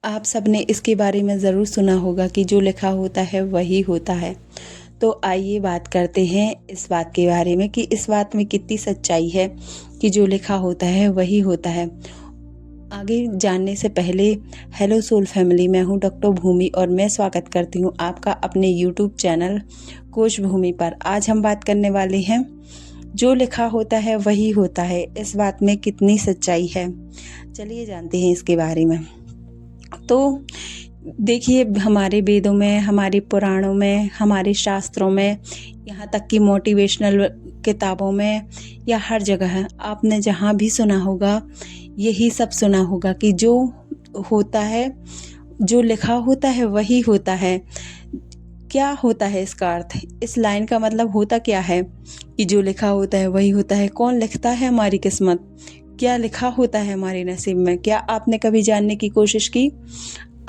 आप सबने इसके बारे में ज़रूर सुना होगा कि जो लिखा होता है वही होता है। तो आइए बात करते हैं इस बात के बारे में कि इस बात में कितनी सच्चाई है कि जो लिखा होता है वही होता है। आगे जानने से पहले हेलो सोल फैमिली, मैं हूं डॉक्टर भूमि और मैं स्वागत करती हूं आपका अपने यूट्यूब चैनल कोश भूमि पर। आज हम बात करने वाले हैं जो लिखा होता है वही होता है, इस बात में कितनी सच्चाई है। चलिए जानते हैं इसके बारे में। तो देखिए, हमारे वेदों में, हमारे पुराणों में, हमारे शास्त्रों में, यहाँ तक कि मोटिवेशनल किताबों में या हर जगह आपने जहाँ भी सुना होगा यही सब सुना होगा कि जो होता है, जो लिखा होता है वही होता है। क्या होता है इसका अर्थ? इस लाइन का मतलब होता क्या है कि जो लिखा होता है वही होता है? कौन लिखता है हमारी किस्मत? क्या लिखा होता है हमारे नसीब में? क्या आपने कभी जानने की कोशिश की?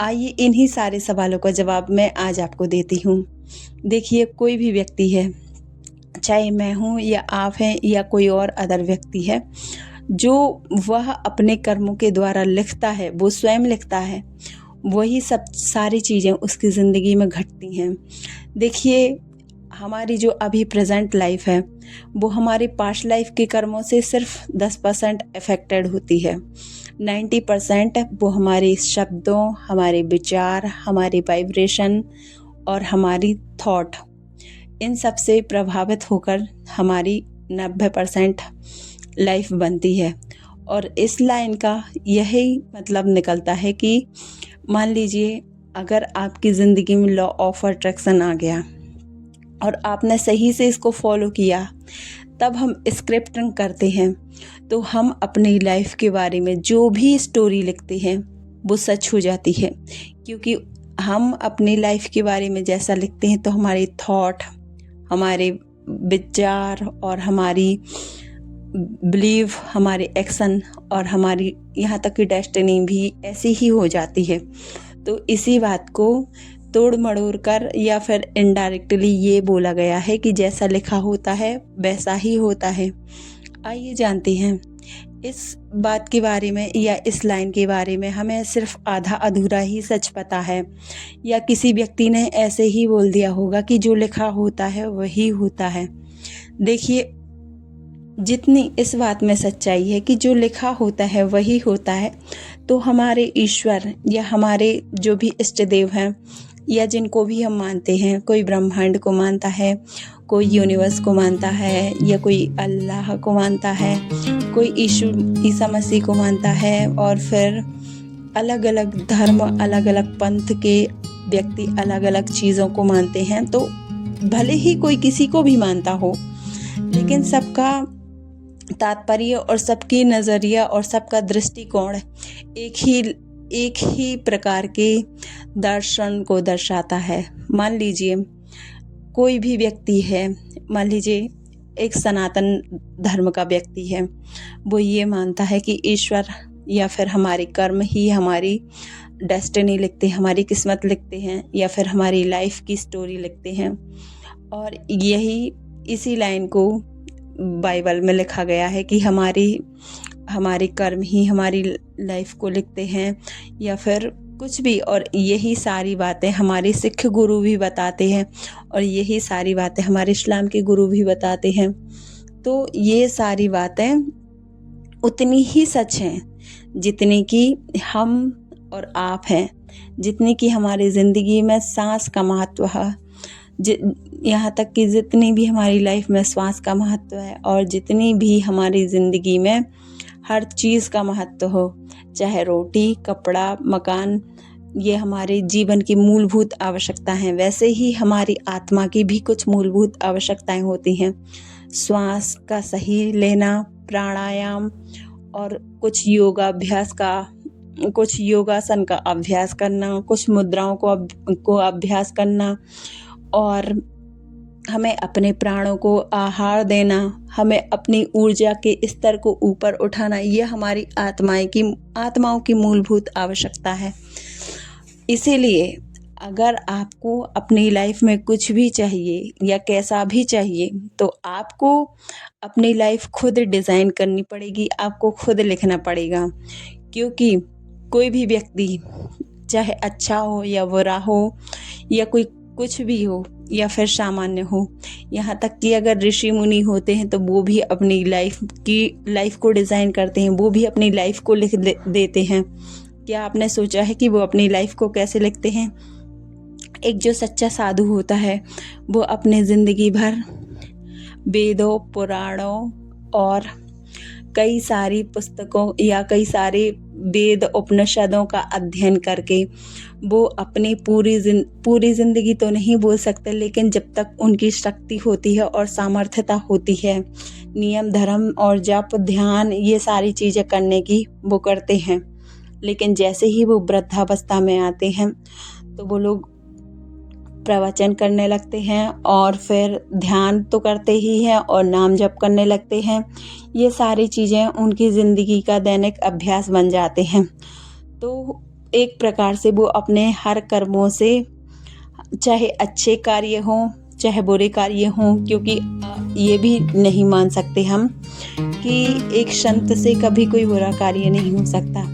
आइए इन्हीं सारे सवालों का जवाब मैं आज आपको देती हूँ। देखिए, कोई भी व्यक्ति है, चाहे मैं हूँ या आप हैं या कोई और अदर व्यक्ति है, जो वह अपने कर्मों के द्वारा लिखता है, वो स्वयं लिखता है, वही सब सारी चीज़ें उसकी ज़िंदगी में घटती हैं। देखिए, हमारी जो अभी प्रेजेंट लाइफ है वो हमारी पास्ट लाइफ के कर्मों से सिर्फ 10% अफेक्टेड होती है। 90% वो हमारे शब्दों, हमारे विचार, हमारे वाइब्रेशन और हमारी थॉट, इन सब से प्रभावित होकर हमारी 90% लाइफ बनती है। और इस लाइन का यही मतलब निकलता है कि मान लीजिए अगर आपकी ज़िंदगी में लॉ ऑफ अट्रैक्शन आ गया और आपने सही से इसको फॉलो किया, तब हम स्क्रिप्टिंग करते हैं तो हम अपनी लाइफ के बारे में जो भी स्टोरी लिखते हैं वो सच हो जाती है। क्योंकि हम अपनी लाइफ के बारे में जैसा लिखते हैं तो हमारे थॉट, हमारे विचार और हमारी बिलीव, हमारे एक्शन और हमारी यहाँ तक कि डेस्टिनी भी ऐसी ही हो जाती है। तो इसी बात को तोड़ मड़ोड़ कर या फिर इनडायरेक्टली ये बोला गया है कि जैसा लिखा होता है वैसा ही होता है। आइए जानते हैं इस बात के बारे में या इस लाइन के बारे में। हमें सिर्फ आधा अधूरा ही सच पता है या किसी व्यक्ति ने ऐसे ही बोल दिया होगा कि जो लिखा होता है वही होता है। देखिए, जितनी इस बात में सच्चाई है कि जो लिखा होता है वही होता है, तो हमारे ईश्वर या हमारे जो भी इष्ट देव हैं या जिनको भी हम मानते हैं, कोई ब्रह्मांड को मानता है, कोई यूनिवर्स को मानता है, या कोई अल्लाह को मानता है, कोई ईसा मसीह को मानता है, और फिर अलग अलग धर्म, अलग अलग पंथ के व्यक्ति अलग अलग चीज़ों को मानते हैं। तो भले ही कोई किसी को भी मानता हो, लेकिन सबका तात्पर्य और सबकी नज़रिया और सबका दृष्टिकोण एक ही प्रकार के दर्शन को दर्शाता है। मान लीजिए कोई भी व्यक्ति है, मान लीजिए एक सनातन धर्म का व्यक्ति है, वो ये मानता है कि ईश्वर या फिर हमारे कर्म ही हमारी डेस्टिनी लिखते हैं, हमारी किस्मत लिखते हैं, या फिर हमारी लाइफ की स्टोरी लिखते हैं। और यही इसी लाइन को बाइबल में लिखा गया है कि हमारे कर्म ही हमारी लाइफ को लिखते हैं, या फिर कुछ भी। और यही सारी बातें हमारे सिख गुरु भी बताते हैं और यही सारी बातें हमारे इस्लाम के गुरु भी बताते हैं। तो ये सारी बातें उतनी ही सच हैं जितनी कि हम और आप हैं, जितनी कि हमारी ज़िंदगी में सांस का महत्व है, यहाँ तक कि जितनी भी हमारी लाइफ में श्वास का महत्व है और जितनी भी हमारी ज़िंदगी में हर चीज़ का महत्व हो, चाहे रोटी, कपड़ा, मकान, ये हमारे जीवन की मूलभूत आवश्यकता हैं, वैसे ही हमारी आत्मा की भी कुछ मूलभूत आवश्यकताएं होती हैं। श्वास का सही लेना, प्राणायाम, और कुछ योगासन का अभ्यास करना, कुछ मुद्राओं को अभ्यास करना, और हमें अपने प्राणों को आहार देना, हमें अपनी ऊर्जा के स्तर को ऊपर उठाना, यह हमारी आत्माओं की मूलभूत आवश्यकता है। इसीलिए अगर आपको अपनी लाइफ में कुछ भी चाहिए या कैसा भी चाहिए, तो आपको अपनी लाइफ खुद डिज़ाइन करनी पड़ेगी, आपको खुद लिखना पड़ेगा। क्योंकि कोई भी व्यक्ति चाहे अच्छा हो या बुरा हो या कोई कुछ भी हो या फिर सामान्य हो। यहाँ तक कि अगर ऋषि मुनि होते हैं तो वो भी अपनी लाइफ को डिज़ाइन करते हैं, वो भी अपनी लाइफ को लिख देते हैं। क्या आपने सोचा है कि वो अपनी लाइफ को कैसे लिखते हैं? एक जो सच्चा साधु होता है वो अपने ज़िंदगी भर वेदों, पुराणों और कई सारी पुस्तकों या कई सारे वेद उपनिषदों का अध्ययन करके वो अपनी पूरी ज़िंदगी तो नहीं बोल सकते, लेकिन जब तक उनकी शक्ति होती है और सामर्थ्यता होती है, नियम धर्म और जप ध्यान ये सारी चीज़ें करने की वो करते हैं। लेकिन जैसे ही वो वृद्धावस्था में आते हैं तो वो लोग प्रवचन करने लगते हैं और फिर ध्यान तो करते ही हैं और नाम जप करने लगते हैं। ये सारी चीज़ें उनकी ज़िंदगी का दैनिक अभ्यास बन जाते हैं। तो एक प्रकार से वो अपने हर कर्मों से, चाहे अच्छे कार्य हों चाहे बुरे कार्य हों, क्योंकि ये भी नहीं मान सकते हम कि एक संत से कभी कोई बुरा कार्य नहीं हो सकता।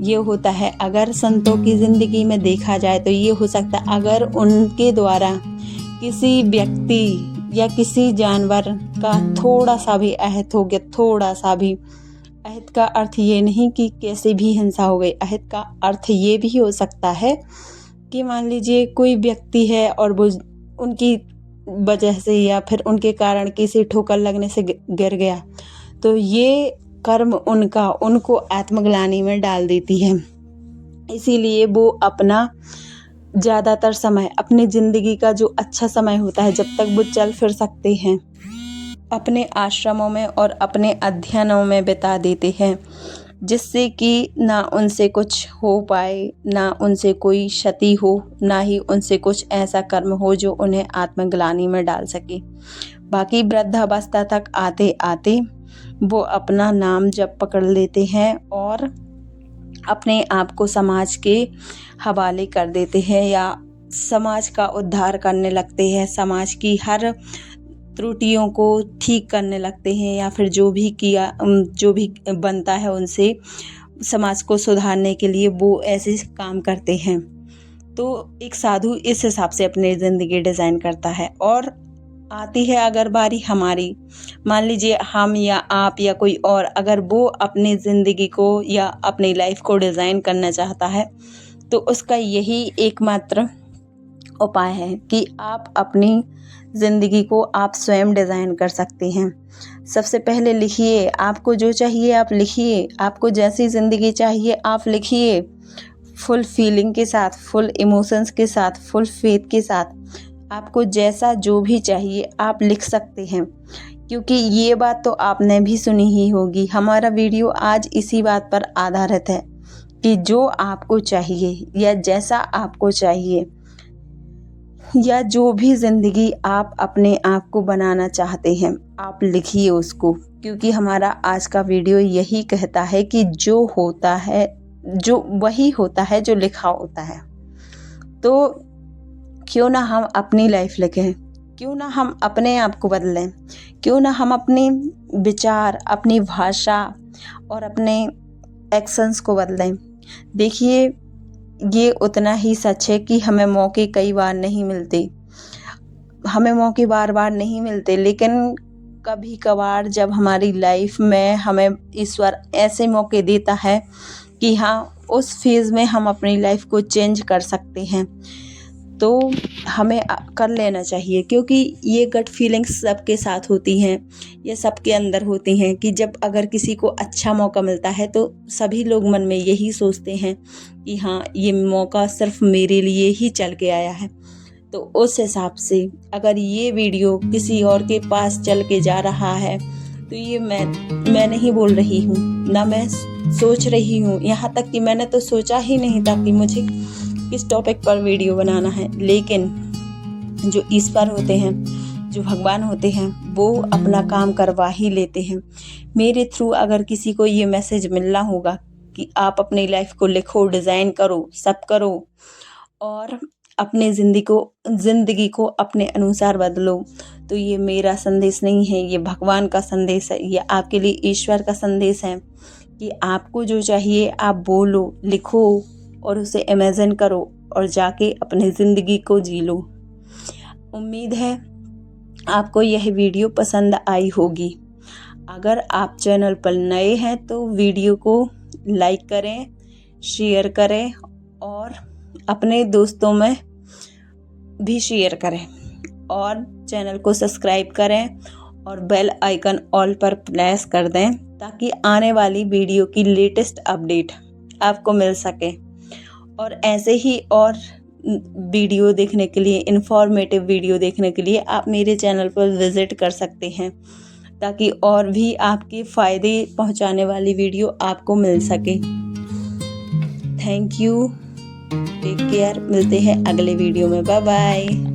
ये होता है अगर संतों की ज़िंदगी में देखा जाए तो ये हो सकता है अगर उनके द्वारा किसी व्यक्ति या किसी जानवर का थोड़ा सा भी आहत हो गया, थोड़ा सा भी। आहत का अर्थ ये नहीं कि कैसे भी हिंसा हो गई, आहत का अर्थ ये भी हो सकता है कि मान लीजिए कोई व्यक्ति है और वो उनकी वजह से या फिर उनके कारण किसी ठोकर लगने से गिर गया, तो ये कर्म उनको आत्मग्लानि में डाल देती है। इसीलिए वो अपना ज़्यादातर समय, अपनी ज़िंदगी का जो अच्छा समय होता है, जब तक वो चल फिर सकते हैं, अपने आश्रमों में और अपने अध्ययनों में बिता देते हैं, जिससे कि ना उनसे कुछ हो पाए, ना उनसे कोई क्षति हो, ना ही उनसे कुछ ऐसा कर्म हो जो उन्हें आत्मग्लानि में डाल सके। बाकी वृद्धावस्था तक आते आते वो अपना नाम जप पकड़ लेते हैं और अपने आप को समाज के हवाले कर देते हैं या समाज का उद्धार करने लगते हैं, समाज की हर त्रुटियों को ठीक करने लगते हैं, या फिर जो भी बनता है उनसे समाज को सुधारने के लिए वो ऐसे काम करते हैं। तो एक साधु इस हिसाब से अपनी ज़िंदगी डिज़ाइन करता है। और आती है अगर बारी हमारी, मान लीजिए हम या आप या कोई और, अगर वो अपनी ज़िंदगी को या अपनी लाइफ को डिज़ाइन करना चाहता है तो उसका यही एकमात्र उपाय है कि आप अपनी ज़िंदगी को आप स्वयं डिज़ाइन कर सकते हैं। सबसे पहले लिखिए, आपको जो चाहिए आप लिखिए, आपको जैसी ज़िंदगी चाहिए आप लिखिए, फुल फीलिंग के साथ, फुल इमोशंस के साथ, फुल फेथ के साथ। आपको जैसा जो भी चाहिए आप लिख सकते हैं, क्योंकि ये बात तो आपने भी सुनी ही होगी। हमारा वीडियो आज इसी बात पर आधारित है कि जो आपको चाहिए या जैसा आपको चाहिए या जो भी ज़िंदगी आप अपने आप को बनाना चाहते हैं, आप लिखिए उसको। क्योंकि हमारा आज का वीडियो यही कहता है कि जो होता है, जो वही होता है जो लिखा होता है। तो क्यों ना हम अपनी लाइफ लिखें, क्यों ना हम अपने आप को बदलें, क्यों ना हम अपने विचार, अपनी भाषा और अपने एक्शंस को बदलें। देखिए, ये उतना ही सच है कि हमें मौके कई बार नहीं मिलते, हमें मौके बार बार नहीं मिलते, लेकिन कभी कभार जब हमारी लाइफ में हमें ईश्वर ऐसे मौके देता है कि हाँ, उस फेज़ में हम अपनी लाइफ को चेंज कर सकते हैं, तो हमें कर लेना चाहिए। क्योंकि ये गट फीलिंग्स सबके साथ होती हैं, ये सबके अंदर होती हैं कि जब अगर किसी को अच्छा मौका मिलता है तो सभी लोग मन में यही सोचते हैं कि हाँ, ये मौका सिर्फ मेरे लिए ही चल के आया है। तो उस हिसाब से अगर ये वीडियो किसी और के पास चल के जा रहा है तो ये मैं नहीं बोल रही हूँ, ना मैं सोच रही हूँ, यहाँ तक कि मैंने तो सोचा ही नहीं था कि मुझे किस टॉपिक पर वीडियो बनाना है। लेकिन जो ईश्वर होते हैं, जो भगवान होते हैं, वो अपना काम करवा ही लेते हैं। मेरे थ्रू अगर किसी को ये मैसेज मिलना होगा कि आप अपनी लाइफ को लिखो, डिज़ाइन करो, सब करो और अपने ज़िंदगी को अपने अनुसार बदलो, तो ये मेरा संदेश नहीं है, ये भगवान का संदेश है, ये आपके लिए ईश्वर का संदेश है कि आपको जो चाहिए आप बोलो, लिखो, और उसे इमेजिन करो और जाके अपनी ज़िंदगी को जी लो। उम्मीद है आपको यह वीडियो पसंद आई होगी। अगर आप चैनल पर नए हैं तो वीडियो को लाइक करें, शेयर करें और अपने दोस्तों में भी शेयर करें और चैनल को सब्सक्राइब करें और बेल आइकन ऑल पर प्रेस कर दें ताकि आने वाली वीडियो की लेटेस्ट अपडेट आपको मिल सके। और ऐसे ही और वीडियो देखने के लिए, इंफॉर्मेटिव वीडियो देखने के लिए आप मेरे चैनल पर विज़िट कर सकते हैं ताकि और भी आपके फ़ायदे पहुंचाने वाली वीडियो आपको मिल सके। थैंक यू, टेक केयर, मिलते हैं अगले वीडियो में, बाय बाय।